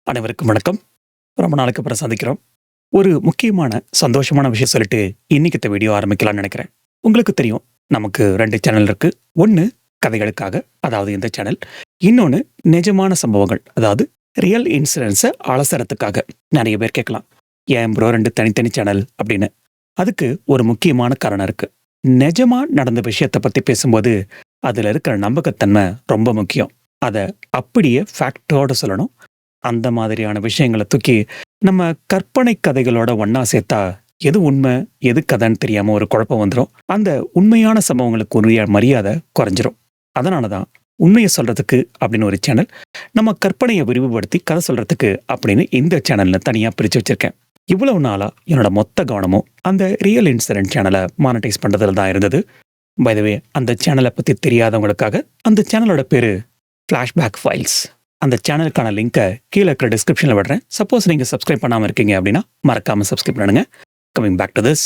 அனைவருக்கும் வணக்கம். ரொம்ப நாளுக்கு அப்புறம் சந்திக்கிறோம். ஒரு முக்கியமான, சந்தோஷமான விஷயம் சொல்லிட்டு இன்னைக்கு இந்த வீடியோ ஆரம்பிக்கலாம்னு நெனைக்கிறேன். உங்களுக்கு தெரியும், நமக்கு 2 சேனல் இருக்கு. ஒண்ணு கதைகளுக்காக, அதாவது இந்த சேனல். இன்னொன்னு நிஜமான சம்பவங்கள், அதாவது ரியல் இன்சிடென்ட்ஸ அலசறதுக்காக. நெறைய பேர் கேட்கலாம், "ஏன் ப்ரோ 2 தனித்தனி சேனல்?" அப்படின்னு. அதுக்கு ஒரு முக்கியமான காரணம் இருக்கு. நிஜமா நடந்த விஷயத்த பத்தி பேசும்போது, அதுல இருக்கிற நம்பகத்தன்மை ரொம்ப முக்கியம். அத அப்படியே ஃபேக்ட்டோட சொல்லணும். அந்த மாதிரியான விஷயங்கள தூக்கி நம்ம கற்பனை கதைகளோட ஒண்ணா சேர்த்தா, எது உண்மை, எது கதைன்னு தெரியாம ஒரு குழப்பம் வந்துரும். அந்த உண்மையான சம்பவங்களுக்கு உரிய மரியாதை குறைஞ்சிரும். அதனால தான் உண்மைய சொல்றதுக்கு அப்படின்னு ஒரு சேனல், நம்ம கற்பனைய விரிவுபடுத்தி கதை சொல்றதுக்கு அப்படின்னு இந்த சேனல்ல தனியா பிரிச்சு வச்சிருக்கேன். இவ்வளவு நாளா என்னோட மொத்த கவனமும் அந்த ரியல் இன்சிடென்ட் சேனல மானடைஸ் பண்றதுல தான் இருந்தது. பை த வே, அந்த சேனல பத்தி தெரியாதவங்களுக்காக, அந்த சேனலோட பேரு ஃபிளாஷ்பேக் ஃபைல்ஸ். அந்த சேனலுக்கான லிங்க கீழ இருக்கிற டிஸ்கிரிப்ஷன்ல விடுறேன். சப்போஸ் நீங்க சப்ஸ்கிரைப் பண்ணாம இருக்கீங்க அப்படின்னா, மறக்காம சப்ஸ்கிரைப் பண்ணுங்க. Coming back to this.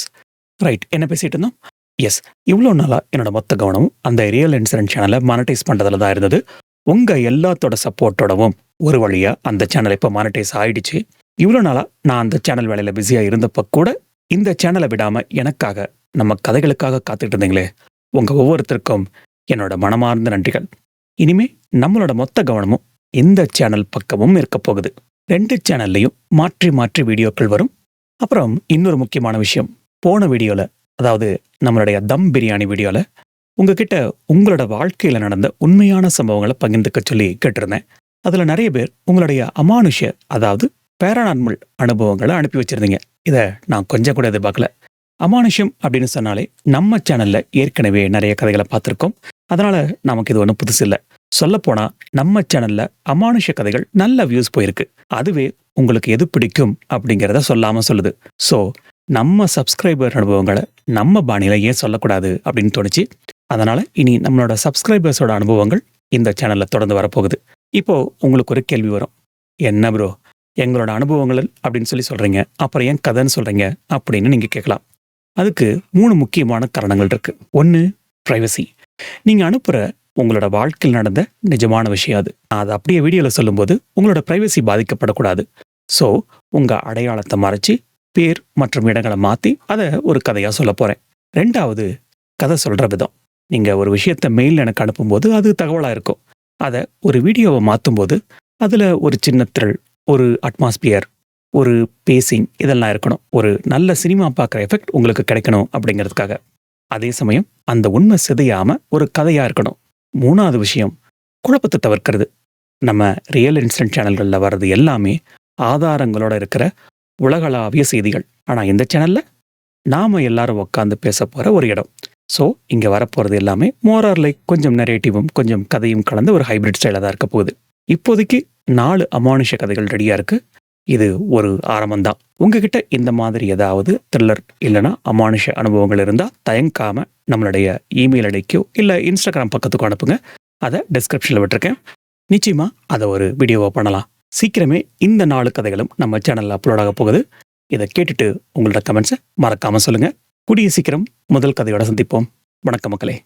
Right, என்ன பேசிட்டு இருந்தோம்? எஸ், இவ்வளோ நாளா என்னோட மொத்த கவனமும் அந்த ரியல் இன்சிடென்ட் சேனலை மானிட்டைஸ் பண்றதுல தான் இருந்தது. உங்க எல்லாத்தோட சப்போர்ட்டோடவும் ஒரு வழியா அந்த சேனல் இப்போ மானிட்டைஸ் ஆயிடுச்சு. இவ்வளோ நாளா நான் அந்த சேனல் வேலையில பிஸியா இருந்தப்ப கூட இந்த சேனலை விடாம எனக்காக, நம்ம கதைகளுக்காக காத்துட்டு இருந்தீங்களே, உங்க ஒவ்வொருத்தருக்கும் என்னோட மனமார்ந்த நன்றிகள். இனிமே நம்மளோட மொத்த கவனமும் இந்த சேனல் பக்கமும் இருக்க போகுது. 2 சேனல்லையும் மாற்றி மாற்றி வீடியோக்கள் வரும். அப்புறம் இன்னொரு முக்கியமான விஷயம், போன வீடியோல, அதாவது நம்மளுடைய தம் பிரியாணி வீடியோல, உங்ககிட்ட உங்களோட வாழ்க்கையில நடந்த உண்மையான சம்பவங்களை பகிர்ந்துக்க சொல்லி கேட்டிருந்தேன். அதுல நிறைய பேர் உங்களுடைய அமானுஷ்ய, அதாவது பேரானார்மல் அனுபவங்களை அனுப்பி வச்சிருந்தீங்க. இத நான் கொஞ்சம் கூட எதிர்பார்க்கல. அமானுஷ்யம் அப்படின்னு சொன்னாலே நம்ம சேனல்ல ஏற்கனவே நிறைய கதைகளை பார்த்திருக்கோம். அதனால நமக்கு இது ஒன்றும் புதுசு இல்லை. சொல்லப்போனா நம்ம சேனல்ல அமானுஷ்ய கதைகள் நல்ல வியூஸ் போயிருக்கு. அதுவே உங்களுக்கு எது பிடிக்கும் அப்படிங்கிறத சொல்லாம சொல்லுது. ஸோ நம்ம சப்ஸ்கிரைபர் அனுபவங்களை நம்ம பாணியில ஏன் சொல்லக்கூடாது அப்படின்னு தோணுச்சு. அதனால இனி நம்மளோட சப்ஸ்கிரைபர்ஸோட அனுபவங்கள் இந்த சேனல்ல தொடர்ந்து வரப்போகுது. இப்போ உங்களுக்கு ஒரு கேள்வி வரும், "என்ன ப்ரோ, எங்களோட அனுபவங்கள் அப்படின்னு சொல்லி சொல்றீங்க, அப்புறம் ஏன் கதைன்னு சொல்றீங்க?" அப்படின்னு நீங்க கேட்கலாம். அதுக்கு 3 முக்கியமான காரணங்கள் இருக்கு. 1, பிரைவசி. நீங்க அனுப்புற உங்களோட வாழ்க்கையில் நடந்த நிஜமான விஷயம் அது. அதை அப்படியே வீடியோல சொல்லும்போது உங்களோட பிரைவசி பாதிக்கப்படக்கூடாது. ஸோ உங்க அடையாளத்தை மறைச்சு, பேர் மற்றும் இடங்களை மாத்தி அதை ஒரு கதையா சொல்ல போறேன். 2வது, கதை சொல்ற விதம். நீங்க ஒரு விஷயத்த மெயில் எனக்கு அனுப்பும்போது அது தகவலா இருக்கும். அதை ஒரு வீடியோவை மாத்தும்போது அதுல ஒரு சின்ன த்ரில், ஒரு அட்மாஸ்பியர், ஒரு பேசிங் இதெல்லாம் இருக்கணும். ஒரு நல்ல சினிமா பார்க்குற எஃபெக்ட் உங்களுக்கு கிடைக்கணும் அப்படிங்கிறதுக்காக. அதே சமயம் அந்த உண்மை சிதையாம ஒரு கதையா இருக்கணும். 3வது விஷயம், குழப்பத்தை தவிர்க்கிறது. நம்ம ரியல் இன்சிடென்ட் சேனல்களில் வர்றது எல்லாமே ஆதாரங்களோட இருக்கிற உலகளாவிய செய்திகள். ஆனா இந்த சேனல்ல நாம எல்லாரும் உட்காந்து பேச போற ஒரு இடம். ஸோ இங்க வரப்போறது எல்லாமே மோரார் லைக் கொஞ்சம் நரேட்டிவும் கொஞ்சம் கதையும் கலந்த ஒரு ஹைபிரிட் ஸ்டைல தான் இருக்க போகுது. இப்போதைக்கு 4 அமானுஷ கதைகள் ரெடியா இருக்கு. இது ஒரு ஆரம்பம்தான். உங்ககிட்ட இந்த மாதிரி ஏதாவது த்ரில்லர் இல்லைன்னா அமானுஷ அனுபவங்கள் இருந்தா தயங்காம நம்மளுடைய இமெயில் ஐடிக்கோ இல்ல இன்ஸ்டாகிராம் பக்கத்துக்கோ அனுப்புங்க. அதை டிஸ்கிரிப்ஷன்ல விட்டுருக்கேன். நிச்சயமா அதை ஒரு வீடியோவா பண்ணலாம். சீக்கிரமே இந்த 4 கதைகளும் நம்ம சேனல்ல அப்லோட் ஆக போகுது. இதை கேட்டுட்டு உங்களோட கமெண்ட்ஸை மறக்காம சொல்லுங்க. கூடிய சீக்கிரம் முதல் கதையோட சந்திப்போம். வணக்கம் மக்களே.